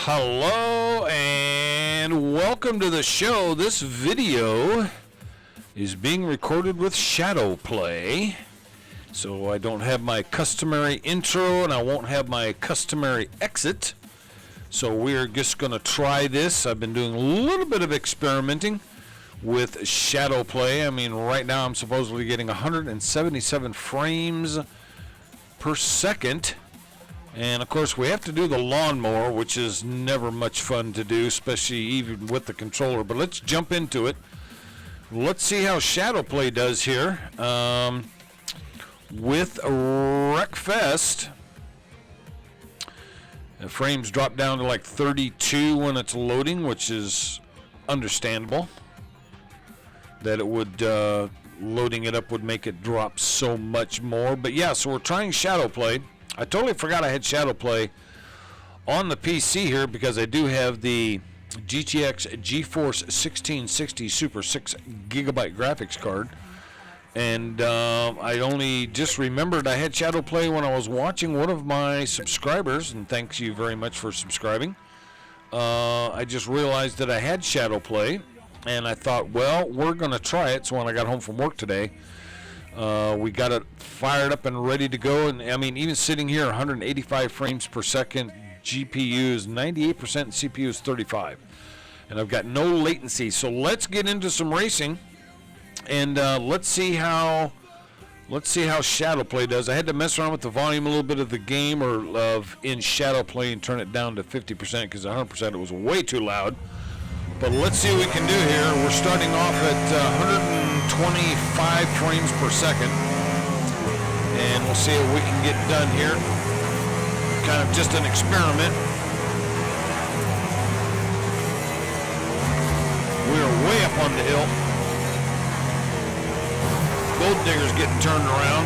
Hello and welcome to the show. This video is being recorded with Shadowplay, so I don't have my customary intro and I won't have my customary exit. So we're just going to try this. I've been doing a little bit of experimenting with Shadowplay. I mean, right now I'm supposedly getting 177 frames per second. And of course we have to do the lawnmower, which is never much fun to do, especially even with the controller. But let's jump into it. Let's see how Shadowplay does here. With WreckFest, the frames drop down to like 32 when it's loading, which is understandable. That it would, loading it up would make it drop so much more. But yeah, so we're trying Shadowplay. I totally forgot I had Shadowplay on the PC here because I do have the GTX GeForce 1660 Super 6GB graphics card. And I only just remembered I had Shadowplay when I was watching one of my subscribers, and thanks you very much for subscribing. I just realized that I had Shadowplay, and I thought, well, we're going to try it. So when I got home from work today, we got it fired up and ready to go. And I mean, even sitting here, 185 frames per second, GPU is 98%, CPU is 35, and I've got no latency. So let's get into some racing, and let's see how Shadowplay does. I had to mess around with the volume a little bit of the game or in Shadowplay and turn it down to 50% because 100% it was way too loud. But let's see what we can do here. We're starting off at 125 frames per second. And we'll see what we can get done here. Kind of just an experiment. We are way up on the hill. Gold digger's getting turned around.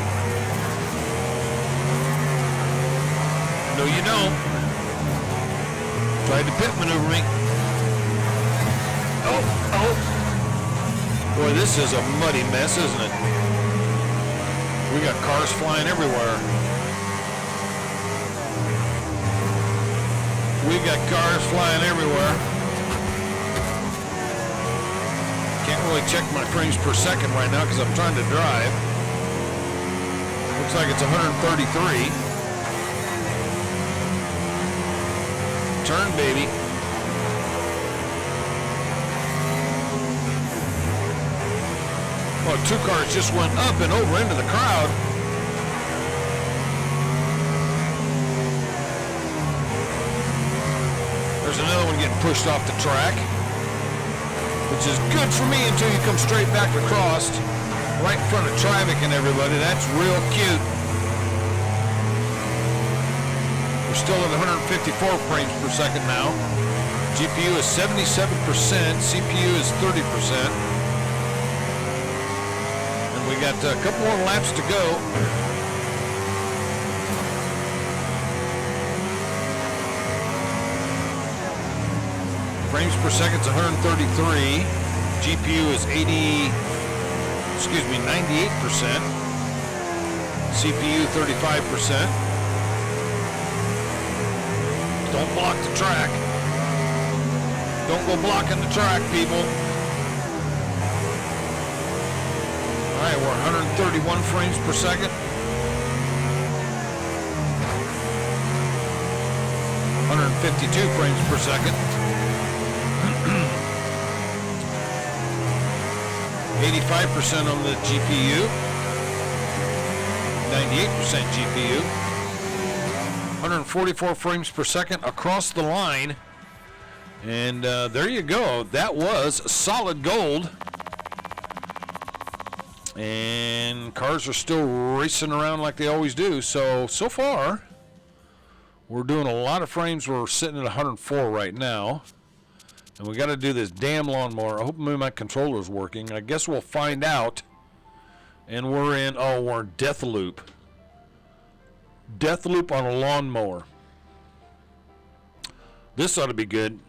No, you don't. Tried to pit maneuver me. Oh. Boy, this is a muddy mess, isn't it? We got cars flying everywhere. Can't really check my frames per second right now because I'm trying to drive. Looks like it's 133. Turn, baby. Well, two cars just went up and over into the crowd. There's another one getting pushed off the track, which is good for me until you come straight back across, right in front of traffic and everybody. That's real cute. We're still at 154 frames per second now. GPU is 77%, CPU is 30%. We got a couple more laps to go. Frames per second is 133. GPU is 98%. CPU 35%. Don't block the track. Don't go blocking the track, people. All right, we're 131 frames per second. 152 frames per second. 85% on the GPU. 98% GPU. 144 frames per second across the line. And there you go. That was solid gold. And cars are still racing around like they always do. So far, we're doing a lot of frames. We're sitting at 104 right now. And we got to do this damn lawnmower. I hope my controller's working. I guess we'll find out. And we're in death loop. Death loop on a lawnmower. This ought to be good.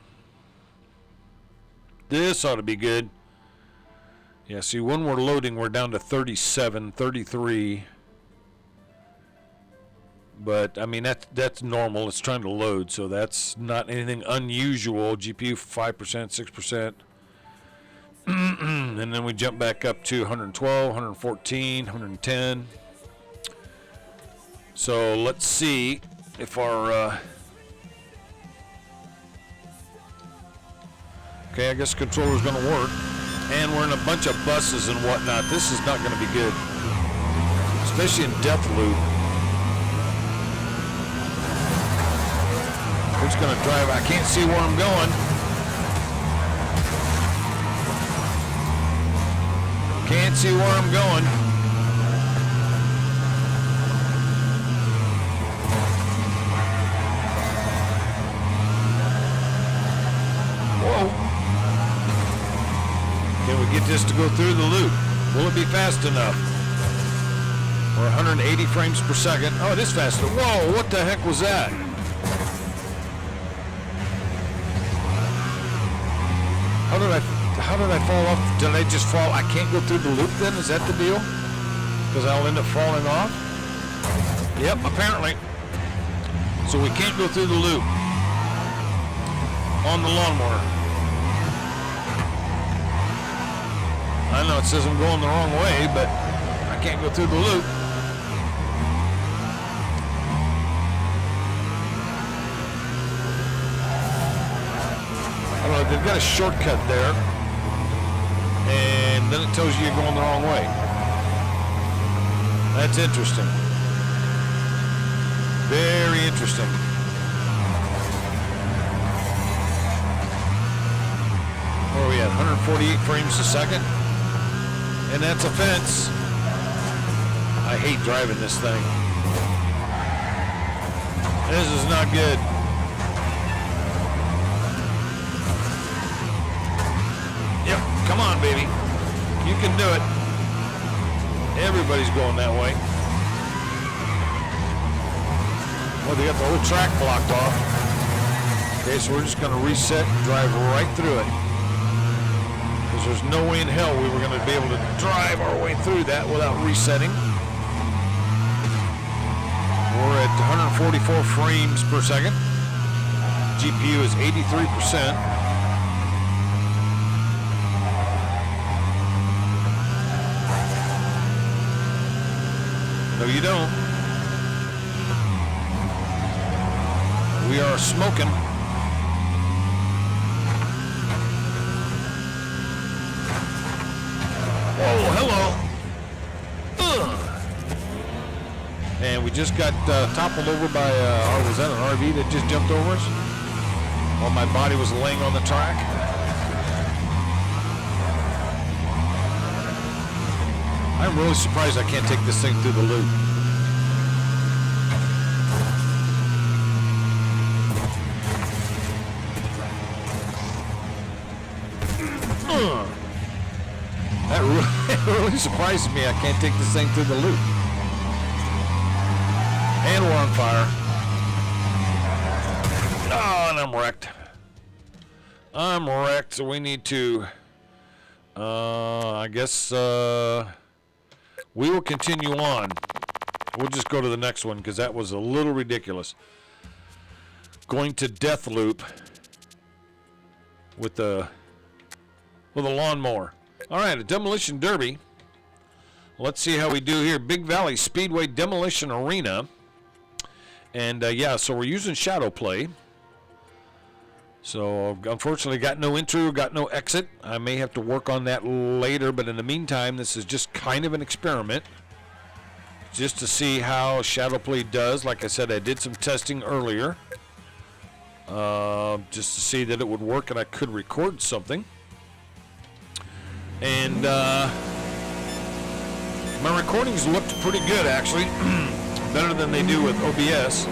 Yeah, see, when we're loading, we're down to 37, 33. But I mean that's normal. It's trying to load, so that's not anything unusual. GPU 5%, 6%. And then we jump back up to 112, 114, 110. So let's see if our okay, I guess the controller's going to work. And we're in a bunch of buses and whatnot. This is not going to be good, especially in Deathloop. Who's going to drive? I can't see where I'm going. Can't see where I'm going. Whoa. Can we get this to go through the loop? Will it be fast enough? We're 180 frames per second. Oh, it is faster. Whoa, what the heck was that? How did I fall off? Did I just fall? I can't go through the loop then? Is that the deal? Because I'll end up falling off? Yep, apparently. So we can't go through the loop on the lawnmower. I know it says I'm going the wrong way, but I can't go through the loop. I don't know, they've got a shortcut there, and then it tells you you're going the wrong way. That's interesting. Very interesting. Where are we at? 148 frames a second? And that's a fence. I hate driving this thing. This is not good. Yep, come on, baby. You can do it. Everybody's going that way. Well, they got the whole track blocked off. Okay, so we're just going to reset and drive right through it. Because there's no way in hell we were going to be able to drive our way through that without resetting. We're at 144 frames per second. GPU is 83%. No, you don't. We are smoking. Oh, hello. And we just got toppled over by, was that an RV that just jumped over us? While my body was laying on the track. I'm really surprised I can't take this thing through the loop. That really surprises me. I can't take this thing through the loop. And we're on fire. Oh, and I'm wrecked. I'm wrecked, so we need to, I guess, we will continue on. We'll just go to the next one because that was a little ridiculous. Going to Deathloop with a lawnmower. All right, a demolition derby. Let's see how we do here. Big Valley Speedway Demolition Arena. And yeah, so we're using Shadowplay. So unfortunately got no intro, got no exit. I may have to work on that later, but in the meantime, this is just kind of an experiment. Just to see how Shadowplay does. Like I said, I did some testing earlier. Just to see that it would work and I could record something. And my recordings looked pretty good, actually. Better than they do with OBS.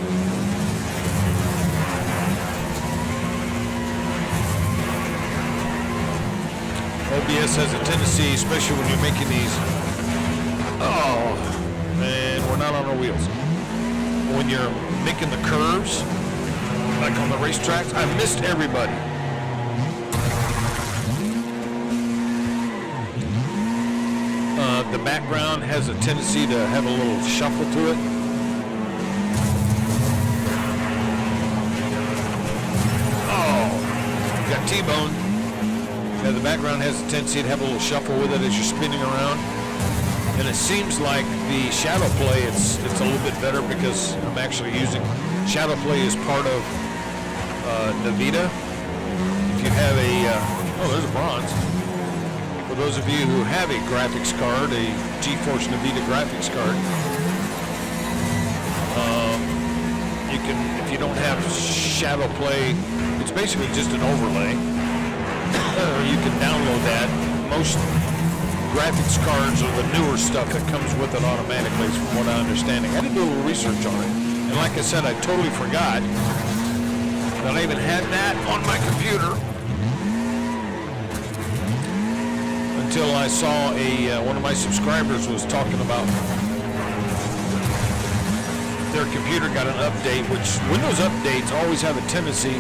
OBS has a tendency, especially when you're making these. Oh, man, we're not on our wheels. When you're making the curves, like on the racetracks, I missed everybody. The background has a tendency to have a little shuffle to it. got T-Bone. Yeah, the background has a tendency to have a little shuffle with it as you're spinning around. And it seems like the Shadowplay, it's a little bit better because I'm actually using Shadowplay as part of Nvidia. If you have a, oh, there's a bronze. For those of you who have a graphics card, a GeForce Nvidia graphics card, you can, if you don't have Shadowplay, it's basically just an overlay. You can download that. Most graphics cards are the newer stuff that comes with it automatically, from what I understand. I had to do a little research on it. And like I said, I totally forgot that I even had that on my computer until I saw one of my subscribers was talking about their computer got an update, which Windows updates always have a tendency,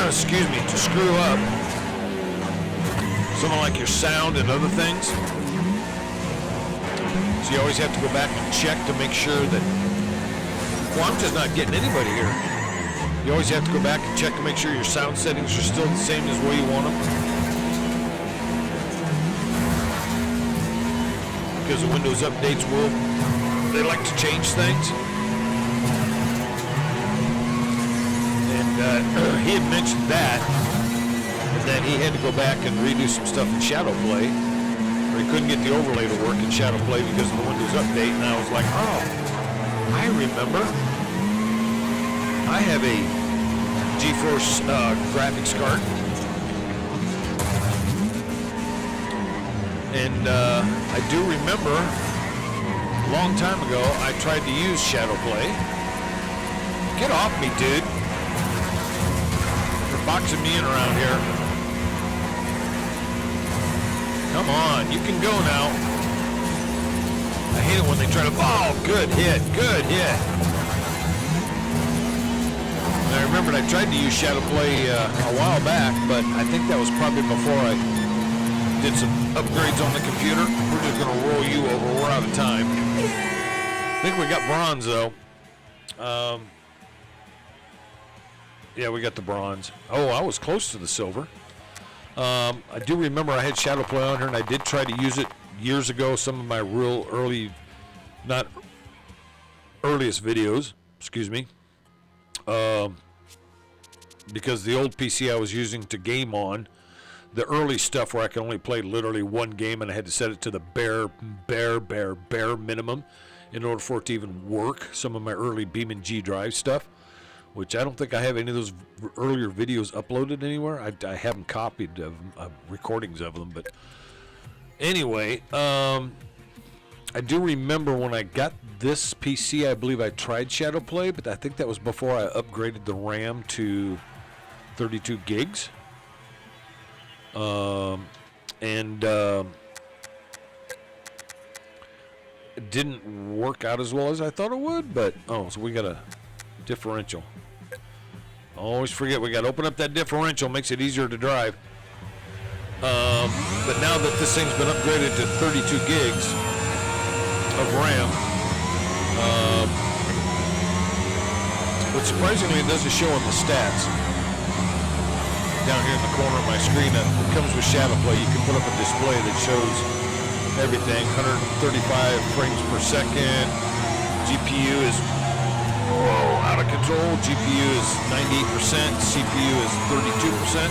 excuse me, to screw up something like your sound and other things. So you always have to go back and check to make sure that, well, I'm just not getting anybody here. You always have to go back and check to make sure your sound settings are still the same as the way you want them. Because the Windows updates they like to change things. And he had mentioned that he had to go back and redo some stuff in Shadowplay, or he couldn't get the overlay to work in Shadowplay because of the Windows update, and I was like, oh, I remember. I have a GeForce graphics card, and I do remember a long time ago I tried to use Shadowplay. Get off me, dude. You're boxing me in around here. Come on, you can go now. I hate it when they try to, oh, good hit, good hit. And I remembered I tried to use Shadowplay a while back, but I think that was probably before I did some upgrades on the computer. We're just gonna roll you over, we're out of time. I think we got bronze though. Yeah, we got the bronze. Oh, I was close to the silver. I do remember I had Shadowplay on here, and I did try to use it years ago. Some of my real early, not earliest videos, excuse me, because the old PC I was using to game on, the early stuff where I could only play literally one game, and I had to set it to the bare minimum in order for it to even work. Some of my early Beam & G Drive stuff, which I don't think I have any of those earlier videos uploaded anywhere. I haven't copied of recordings of them, but anyway, I do remember when I got this PC, I believe I tried Shadowplay, but I think that was before I upgraded the RAM to 32 gigs. It didn't work out as well as I thought it would, but, oh, so we got a differential. Always forget we got to open up that differential, makes it easier to drive. But now that this thing's been upgraded to 32 gigs of RAM, but surprisingly it doesn't show on the stats. Down here in the corner of my screen, it comes with Shadowplay. You can put up a display that shows everything, 135 frames per second. GPU is out of control. GPU is 98%, CPU is 32%.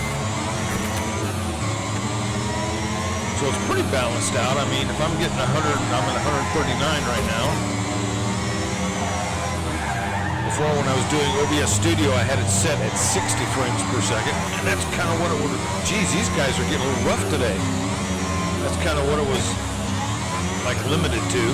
So it's pretty balanced out. I mean, if I'm getting 100, I'm at 139 right now. Before, when I was doing OBS Studio, I had it set at 60 frames per second, and that's kind of what it would. Geez, these guys are getting a little rough today. That's kind of what it was like limited to.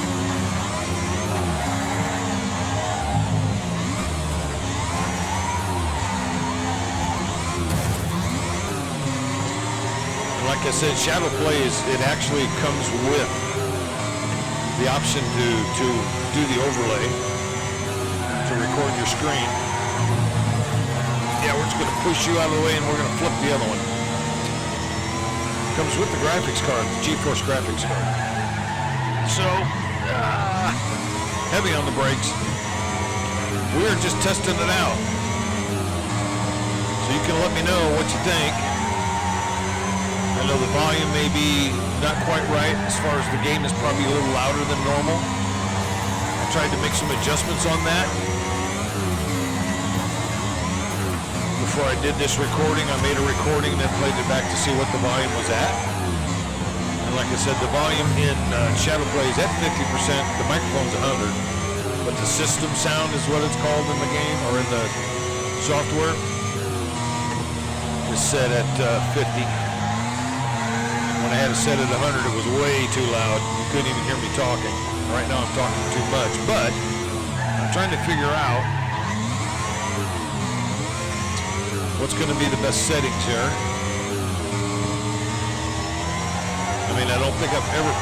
Like I said, Shadowplay it actually comes with the option to do the overlay, to record your screen. Yeah, we're just going to push you out of the way and we're going to flip the other one. Comes with the graphics card, the GeForce graphics card. So, heavy on the brakes. We're just testing it out. So you can let me know what you think. I know the volume may be not quite right as far as the game is probably a little louder than normal. I tried to make some adjustments on that. Before I did this recording, I made a recording and then played it back to see what the volume was at. And like I said, the volume in Shadowplay is at 50%, the microphone's 100, but the system sound is what it's called in the game, or in the software, is set at 50. When I had it set at 100, it was way too loud. You couldn't even hear me talking. Right now I'm talking too much, but I'm trying to figure out what's going to be the best settings here. I mean, I don't think I've ever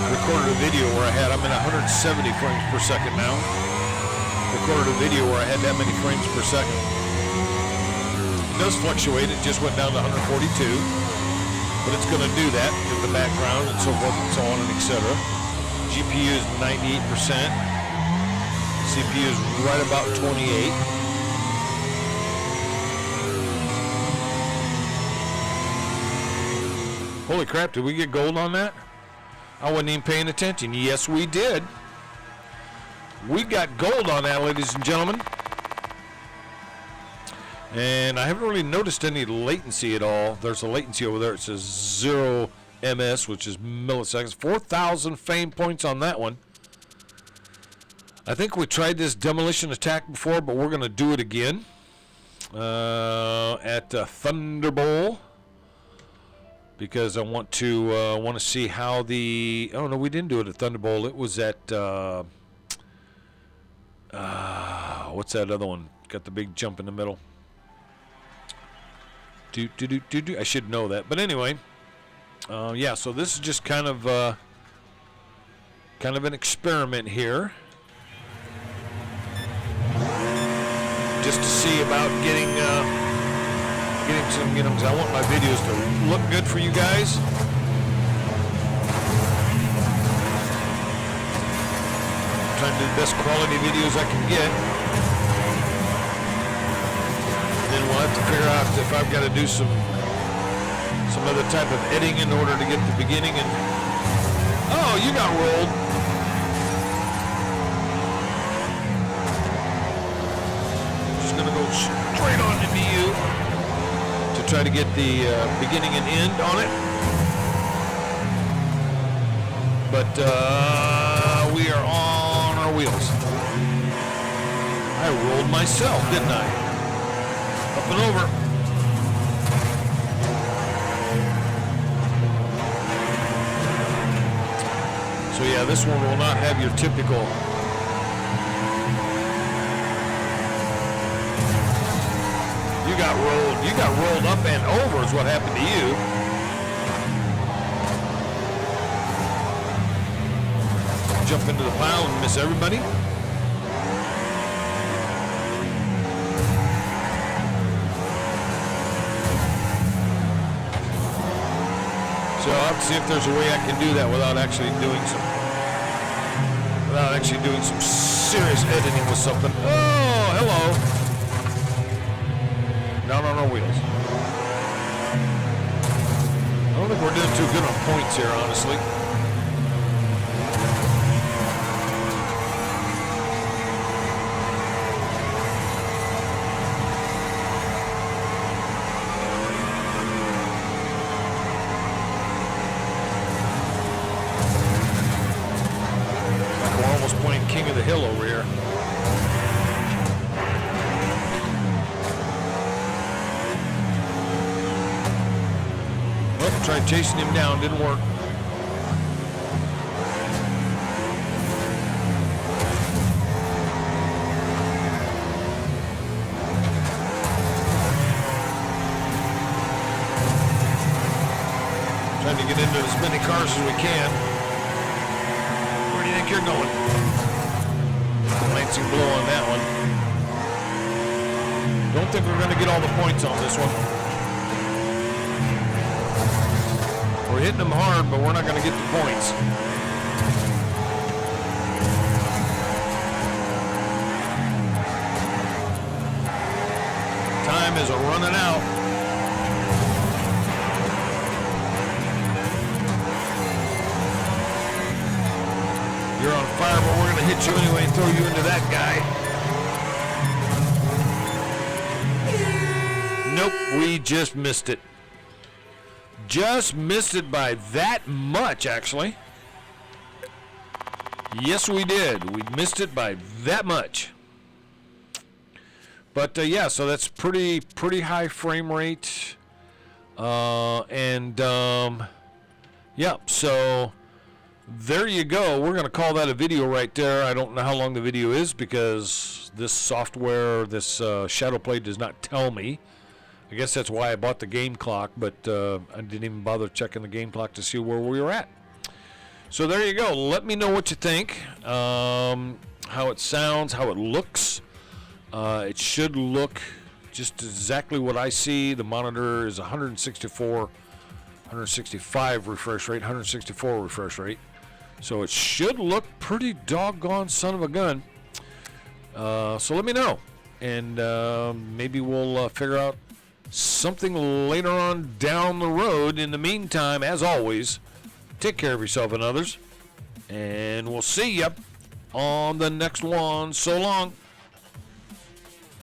recorded a video where I'm in 170 frames per second now. Recorded a video where I had that many frames per second. It does fluctuate. It just went down to 142, but it's going to do that in the background and so forth and so on and etc. GPU is 98%. CPU is right about 28. Holy crap, did we get gold on that? I wasn't even paying attention. Yes, we did. We got gold on that, ladies and gentlemen. And I haven't really noticed any latency at all. There's a latency over there. It says 0 ms, which is milliseconds. 4,000 fame points on that one. I think we tried this demolition attack before, but we're going to do it again at Thunderbolt, because I want to see how the. Oh no, we didn't do it at Thunderbolt. It was at what's that other one? Got the big jump in the middle. I should know that, but anyway, yeah. So this is just kind of an experiment here, just to see about getting some, because I want my videos to look good for you guys. I'm trying to do the best quality videos I can get. Then we'll have to figure out if I've got to do some other type of editing in order to get the beginning and. Oh, you got rolled. I'm just gonna go straight on into you to try to get the beginning and end on it. But we are on our wheels. I rolled myself, didn't I? Up and over. So yeah, this one will not have your typical you got rolled up and over is what happened to you. Jump into the pile and miss everybody. So I'll have to see if there's a way I can do that without actually doing some serious editing with something. Oh, hello. Down on our wheels. I don't think we're doing too good on points here, honestly. Playing King of the Hill over here. Oh, tried chasing him down, didn't work. Trying to get into as many cars as we can. Where do you think you're going? Lancing blow on that one. Don't think we're going to get all the points on this one. We're hitting them hard, but we're not going to get the points. Time is running out. You're on fire, but we're going to hit you anyway and throw you into that guy. Nope, we just missed it. Just missed it by that much, actually. Yes, we did. We missed it by that much. But yeah, so that's pretty high frame rate. Yeah, so there you go. We're going to call that a video right there. I don't know how long the video is because this software, this Shadowplay does not tell me. I guess that's why I bought the game clock, but I didn't even bother checking the game clock to see where we were at. So there you go. Let me know what you think, how it sounds, how it looks. It should look just exactly what I see. The monitor is 165 refresh rate, 164 refresh rate. So it should look pretty doggone son of a gun. So let me know, and maybe we'll figure out something later on down the road. In the meantime, as always, take care of yourself and others, and we'll see you on the next one. So long.